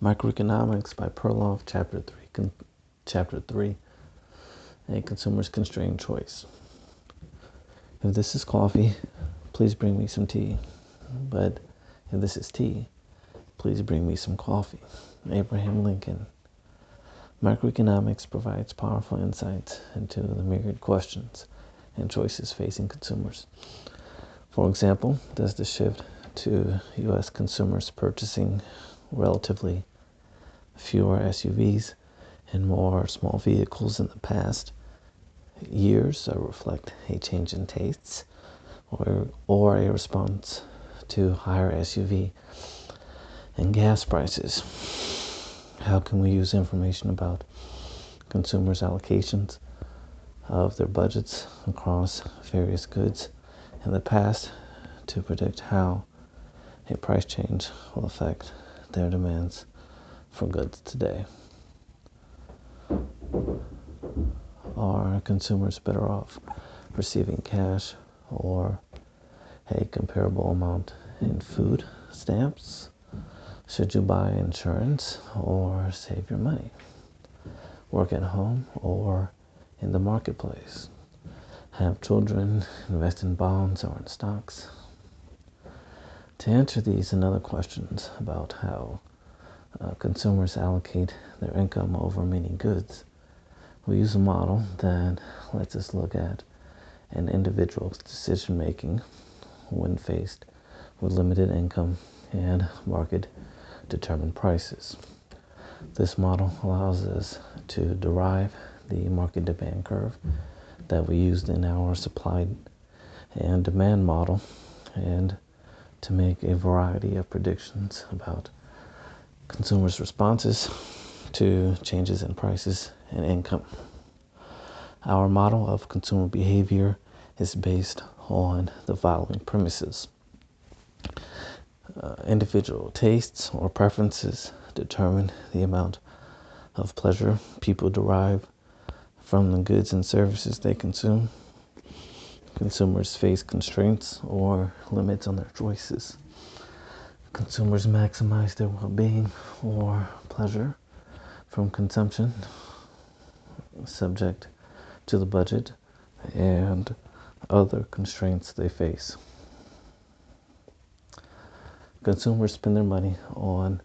Microeconomics by Perloff Chapter 3, A Consumer's Constrained Choice. If this is coffee, please bring me some tea. But if this is tea, please bring me some coffee. Abraham Lincoln. Microeconomics provides powerful insights into the myriad questions and choices facing consumers. For example, does the shift to U.S. consumers purchasing relatively fewer SUVs and more small vehicles in the past years reflect a change in tastes or a response to higher SUV and gas prices? How can we use information about consumers' allocations of their budgets across various goods in the past to predict how a price change will affect their demands for goods today? Are consumers better off receiving cash or a comparable amount in food stamps? Should you buy insurance or save your money? Work at home or in the marketplace? Have children, invest in bonds or in stocks? To answer these and other questions about how consumers allocate their income over many goods, we use a model that lets us look at an individual's decision-making when faced with limited income and market-determined prices. This model allows us to derive the market demand curve that we used in our supply and demand model and to make a variety of predictions about consumers' responses to changes in prices and income. Our model of consumer behavior is based on the following premises. Individual tastes or preferences determine the amount of pleasure people derive from the goods and services they consume. Consumers face constraints or limits on their choices. Consumers maximize their well-being or pleasure from consumption, subject to the budget and other constraints they face. Consumers spend their money on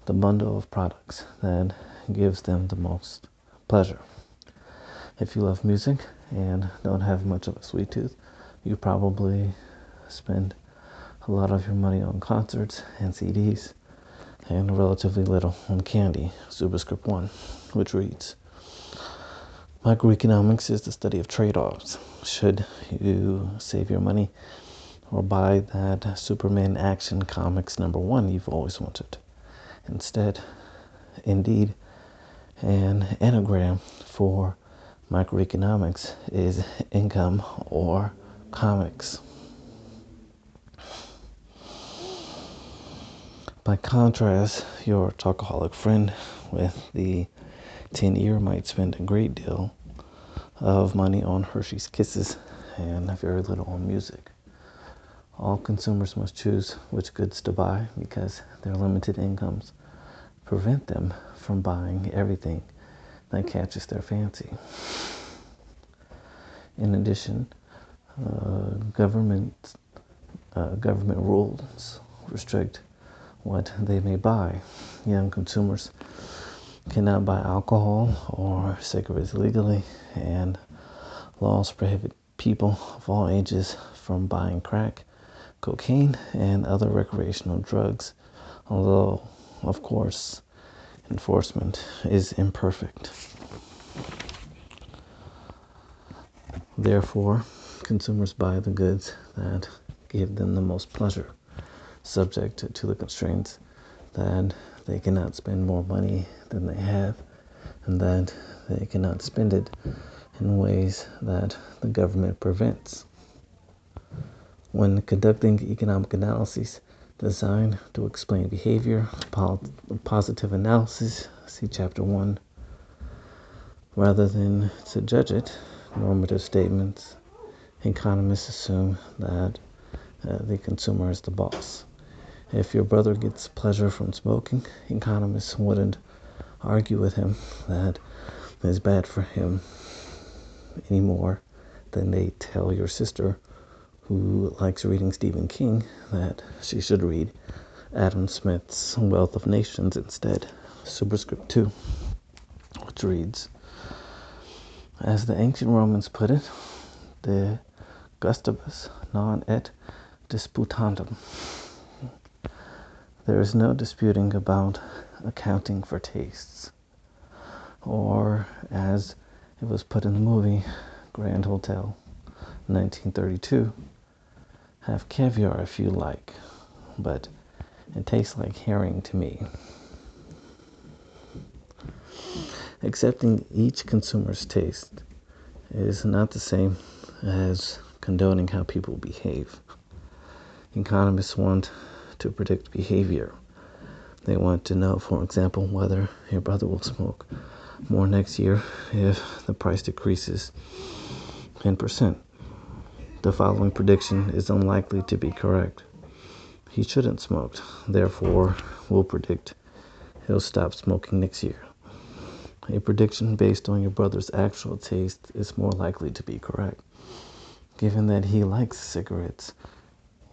the bundle of products that gives them the most pleasure. If you love music and don't have much of a sweet tooth, you probably spend a lot of your money on concerts and CDs and relatively little on candy. Superscript 1, which reads, microeconomics is the study of trade-offs. Should you save your money or buy that Superman Action Comics #1 you've always wanted? Indeed, an anagram for microeconomics is income or comics. By contrast, your talkaholic friend with the 10-year might spend a great deal of money on Hershey's Kisses and very little on music. All consumers must choose which goods to buy because their limited incomes prevent them from buying everything that catches their fancy. In addition, government rules restrict what they may buy. Young consumers cannot buy alcohol or cigarettes legally, and laws prohibit people of all ages from buying crack, cocaine, and other recreational drugs, although, of course, enforcement is imperfect. Therefore, consumers buy the goods that give them the most pleasure, subject to the constraints that they cannot spend more money than they have and that they cannot spend it in ways that the government prevents. When conducting economic analyses designed to explain behavior, positive analysis, see Chapter 1, rather than to judge it, normative statements, economists assume that the consumer is the boss. If your brother gets pleasure from smoking, economists wouldn't argue with him that it's bad for him any more than they tell your sister who likes reading Stephen King that she should read Adam Smith's Wealth of Nations instead. Superscript 2, which reads, as the ancient Romans put it, de gustibus non et disputandum. There is no disputing about accounting for tastes. Or, as it was put in the movie Grand Hotel, 1932, have caviar if you like, but it tastes like herring to me. Accepting each consumer's taste is not the same as condoning how people behave. Economists want to predict behavior. They want to know, for example, whether your brother will smoke more next year if the price decreases 10%. The following prediction is unlikely to be correct. He shouldn't smoke, therefore we'll predict he'll stop smoking next year. A prediction based on your brother's actual taste is more likely to be correct. Given that he likes cigarettes,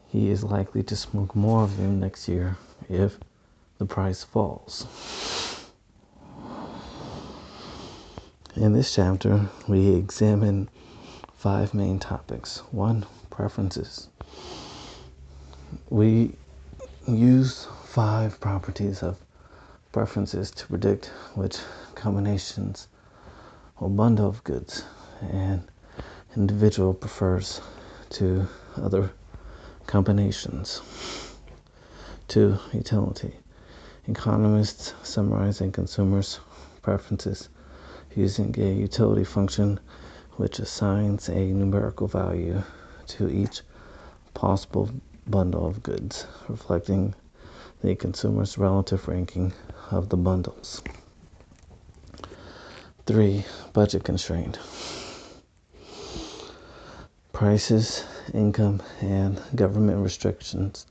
he is likely to smoke more of them next year if the price falls. In this chapter, we examine 5 main topics. 1, preferences. We use 5 properties of preferences to predict which combinations or bundle of goods an individual prefers to other combinations. 2, utility. Economists summarizing consumers' preferences using a utility function which assigns a numerical value to each possible bundle of goods, reflecting the consumer's relative ranking of the bundles. 3, budget constraint. Prices, income, and government restrictions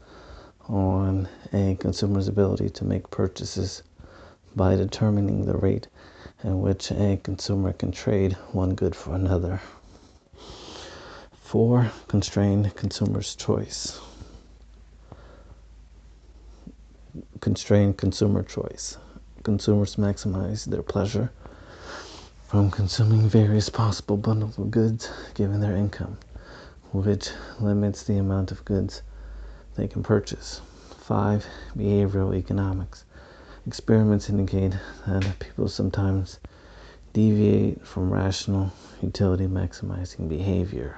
on a consumer's ability to make purchases by determining the rate at which a consumer can trade one good for another. 4, constrained consumer's choice. Constrained consumer choice. Consumers maximize their pleasure from consuming various possible bundles of goods given their income, which limits the amount of goods they can purchase. 5, behavioral economics. Experiments indicate that people sometimes deviate from rational utility maximizing behavior.